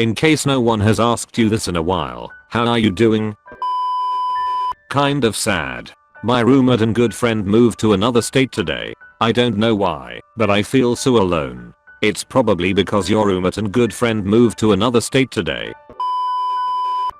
In case no one has asked you this in a while, how are you doing? Kind of sad. My roommate and good friend moved to another state today. I don't know why, but I feel so alone. It's probably because your roommate and good friend moved to another state today.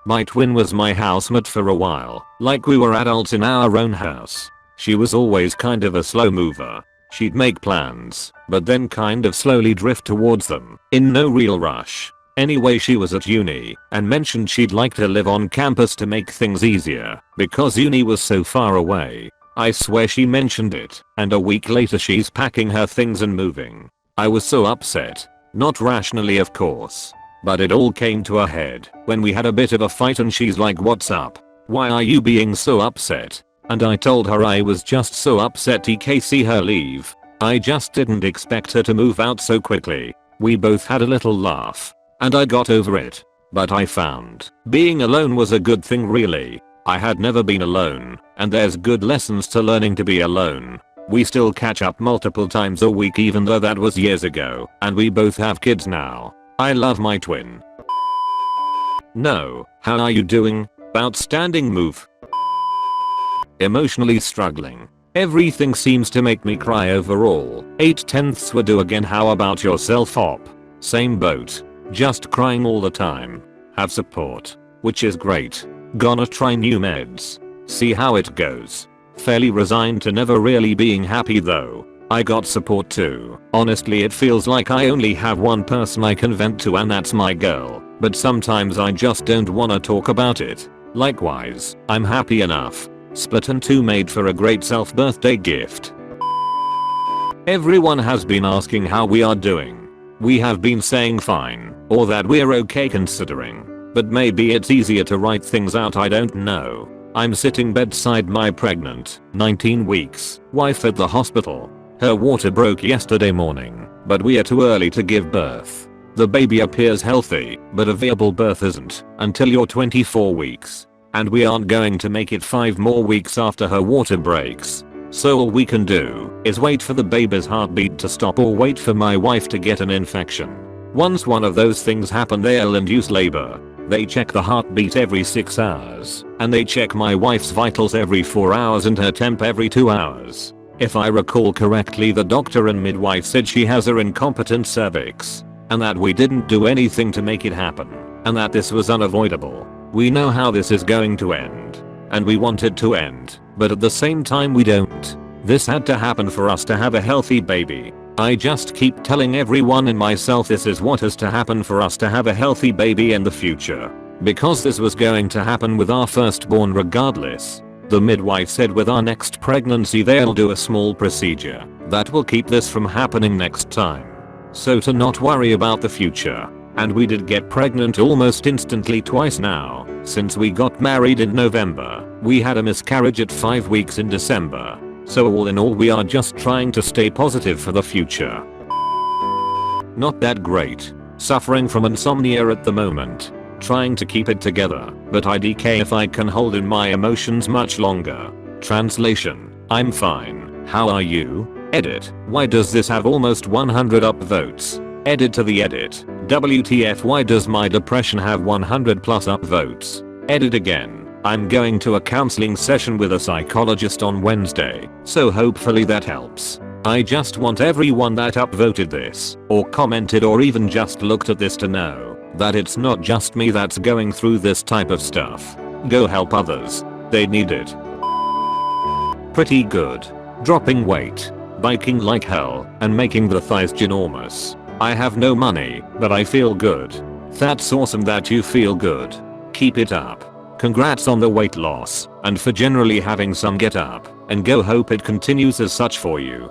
My twin was my housemate for a while, like we were adults in our own house. She was always kind of a slow mover. She'd make plans, but then kind of slowly drift towards them, in no real rush. Anyway, she was at uni, and mentioned she'd like to live on campus to make things easier, because uni was so far away. I swear she mentioned it, and a week later she's packing her things and moving. I was so upset. Not rationally, of course. But it all came to a head when we had a bit of a fight and she's like, "What's up? Why are you being so upset?" And I told her I was just so upset to see her leave. I just didn't expect her to move out so quickly. We both had a little laugh. And I got over it. But I found being alone was a good thing really. I had never been alone, and there's good lessons to learning to be alone. We still catch up multiple times a week even though that was years ago, and we both have kids now. I love my twin. No, how are you doing? Outstanding move. Emotionally struggling. Everything seems to make me cry overall. 8/10 were due again. How about yourself, op? Same boat. Just crying all the time. Have support. Which is great. Gonna try new meds. See how it goes. Fairly resigned to never really being happy though. I got support too. Honestly, it feels like I only have one person I can vent to, and that's my girl. But sometimes I just don't wanna talk about it. Likewise, I'm happy enough. Splatoon 2 made for a great self-birthday gift. Everyone has been asking how we are doing. We have been saying fine, or that we're okay considering. But maybe it's easier to write things out, I don't know. I'm sitting bedside my pregnant, 19 weeks, wife at the hospital. Her water broke yesterday morning, but we are too early to give birth. The baby appears healthy, but a viable birth isn't until you're 24 weeks. And we aren't going to make it 5 more weeks after her water breaks. So all we can do is wait for the baby's heartbeat to stop or wait for my wife to get an infection. Once one of those things happen, they'll induce labor. They check the heartbeat every 6 hours, and they check my wife's vitals every 4 hours and her temp every 2 hours. If I recall correctly, the doctor and midwife said she has an incompetent cervix, and that we didn't do anything to make it happen, and that this was unavoidable. We know how this is going to end, and we want it to end, but at the same time we don't. This had to happen for us to have a healthy baby. I just keep telling everyone and myself this is what has to happen for us to have a healthy baby in the future. Because this was going to happen with our firstborn regardless. The midwife said with our next pregnancy they'll do a small procedure that will keep this from happening next time. So to not worry about the future. And we did get pregnant almost instantly twice now. Since we got married in November, we had a miscarriage at 5 weeks in December. So all in all, we are just trying to stay positive for the future. Not that great. Suffering from insomnia at the moment. Trying to keep it together, but IDK if I can hold in my emotions much longer. Translation: I'm fine. How are you? Edit: why does this have almost 100 upvotes? Edit to the edit: WTF, why does my depression have 100 plus upvotes? Edit again: I'm going to a counseling session with a psychologist on Wednesday, so hopefully that helps. I just want everyone that upvoted this, or commented, or even just looked at this to know that it's not just me that's going through this type of stuff. Go help others. They need it. Pretty good. Dropping weight, biking like hell, and making the thighs ginormous. I have no money, but I feel good. That's awesome that you feel good. Keep it up. Congrats on the weight loss, and for generally having some get up and go. Hope it continues as such for you.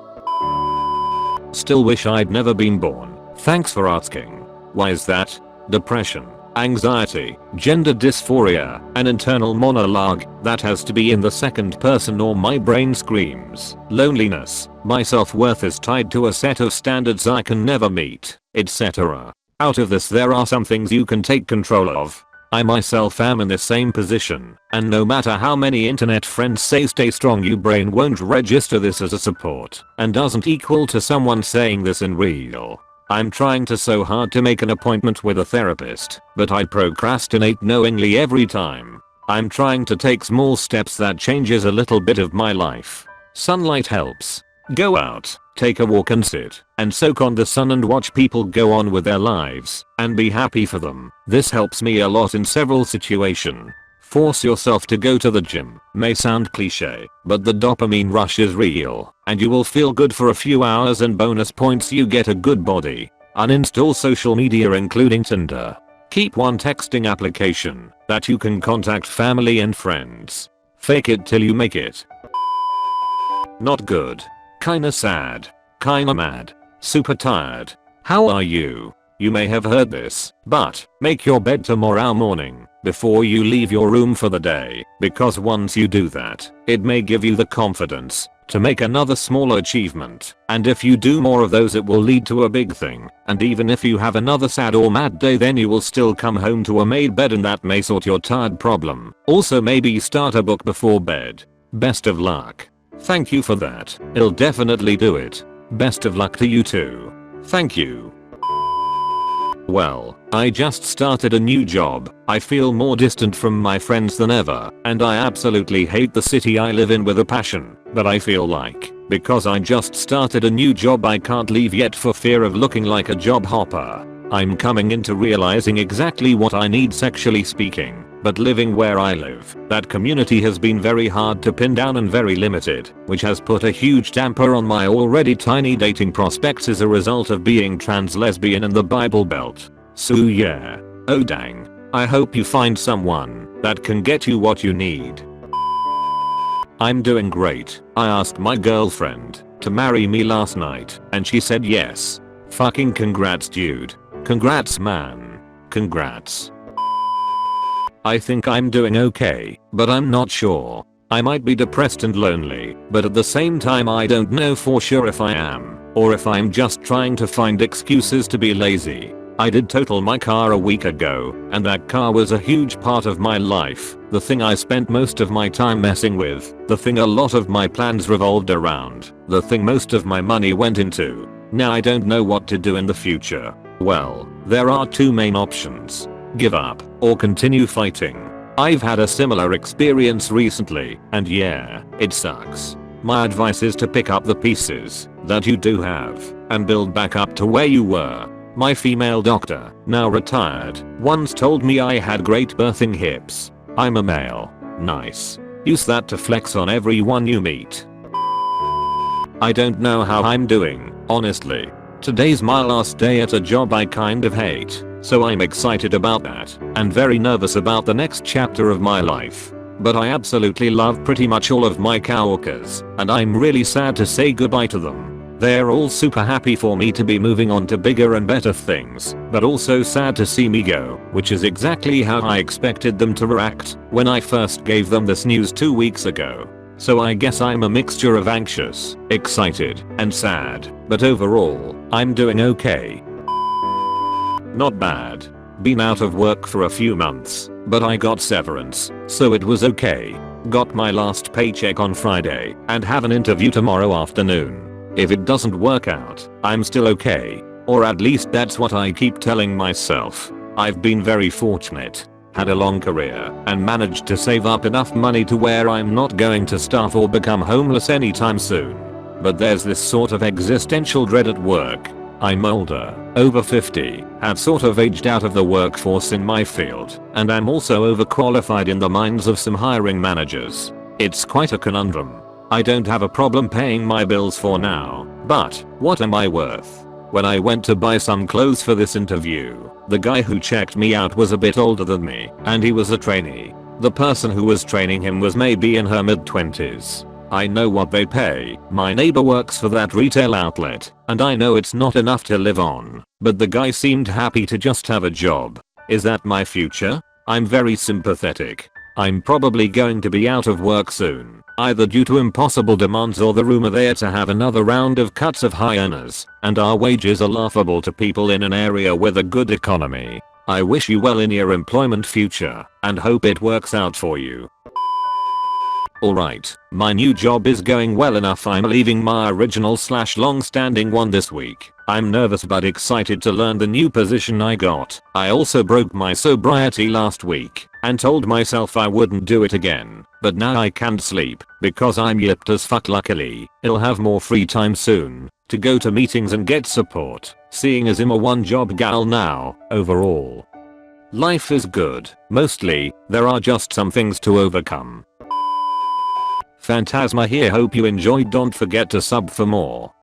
Still wish I'd never been born. Thanks for asking. Why is that? Depression, anxiety, gender dysphoria, an internal monologue that has to be in the second person or my brain screams. Loneliness, my self-worth is tied to a set of standards I can never meet, etc. Out of this there are some things you can take control of. I myself am in the same position, and no matter how many internet friends say stay strong, your brain won't register this as a support and doesn't equal to someone saying this in real. I'm trying so hard to make an appointment with a therapist, but I procrastinate knowingly every time. I'm trying to take small steps that changes a little bit of my life. Sunlight helps. Go out, take a walk and sit and soak on the sun and watch people go on with their lives and be happy for them. This helps me a lot in several situations. Force yourself to go to the gym. May sound cliche, but the dopamine rush is real and you will feel good for a few hours, and bonus points, you get a good body. Uninstall social media including Tinder. Keep one texting application that you can contact family and friends. Fake it till you make it. Not good. Kinda sad. Kinda mad. Super tired. How are you? You may have heard this, but make your bed tomorrow morning before you leave your room for the day, because once you do that, it may give you the confidence to make another small achievement, and if you do more of those it will lead to a big thing, and even if you have another sad or mad day, then you will still come home to a made bed and that may sort your tired problem. Also maybe start a book before bed. Best of luck. Thank you for that. It'll definitely do it. Best of luck to you too. Thank you. Well, I just started a new job. I feel more distant from my friends than ever, and I absolutely hate the city I live in with a passion, but I feel like, because I just started a new job, I can't leave yet for fear of looking like a job hopper. I'm coming into realizing exactly what I need sexually speaking, but living where I live, that community has been very hard to pin down and very limited, which has put a huge damper on my already tiny dating prospects as a result of being trans, lesbian and the Bible Belt. So yeah. Oh dang. I hope you find someone that can get you what you need. I'm doing great. I asked my girlfriend to marry me last night and she said yes. Fucking congrats dude. Congrats man. Congrats. I think I'm doing okay, but I'm not sure. I might be depressed and lonely, but at the same time I don't know for sure if I am, or if I'm just trying to find excuses to be lazy. I did total my car a week ago, and that car was a huge part of my life, the thing I spent most of my time messing with, the thing a lot of my plans revolved around, the thing most of my money went into. Now I don't know what to do in the future. Well, there are two main options. Give up, or continue fighting. I've had a similar experience recently, and yeah, it sucks. My advice is to pick up the pieces that you do have, and build back up to where you were. My female doctor, now retired, once told me I had great birthing hips. I'm a male. Nice. Use that to flex on everyone you meet. I don't know how I'm doing, honestly. Today's my last day at a job I kind of hate, so I'm excited about that, and very nervous about the next chapter of my life. But I absolutely love pretty much all of my coworkers, and I'm really sad to say goodbye to them. They're all super happy for me to be moving on to bigger and better things, but also sad to see me go, which is exactly how I expected them to react when I first gave them this news 2 weeks ago. So I guess I'm a mixture of anxious, excited, and sad, but overall, I'm doing okay. Not bad. Been out of work for a few months, but I got severance, so it was okay. Got my last paycheck on Friday, and have an interview tomorrow afternoon. If it doesn't work out, I'm still okay. Or at least that's what I keep telling myself. I've been very fortunate. Had a long career and managed to save up enough money to where I'm not going to starve or become homeless anytime soon. But there's this sort of existential dread at work. I'm older, over 50, have sort of aged out of the workforce in my field, and I'm also overqualified in the minds of some hiring managers. It's quite a conundrum. I don't have a problem paying my bills for now, but what am I worth? When I went to buy some clothes for this interview, the guy who checked me out was a bit older than me, and he was a trainee. The person who was training him was maybe in her mid-20s. I know what they pay. My neighbor works for that retail outlet, and I know it's not enough to live on, but the guy seemed happy to just have a job. Is that my future? I'm very sympathetic. I'm probably going to be out of work soon, either due to impossible demands or the rumor there to have another round of cuts of high earners, and our wages are laughable to people in an area with a good economy. I wish you well in your employment future, and hope it works out for you. Alright, my new job is going well enough. I'm leaving my original / long-standing one this week. I'm nervous but excited to learn the new position I got. I also broke my sobriety last week and told myself I wouldn't do it again. But now I can't sleep because I'm yipped as fuck. Luckily, I'll have more free time soon to go to meetings and get support, seeing as I'm a one job gal now. Overall, life is good. Mostly, there are just some things to overcome. Phantasma here, hope you enjoyed. Don't forget to sub for more.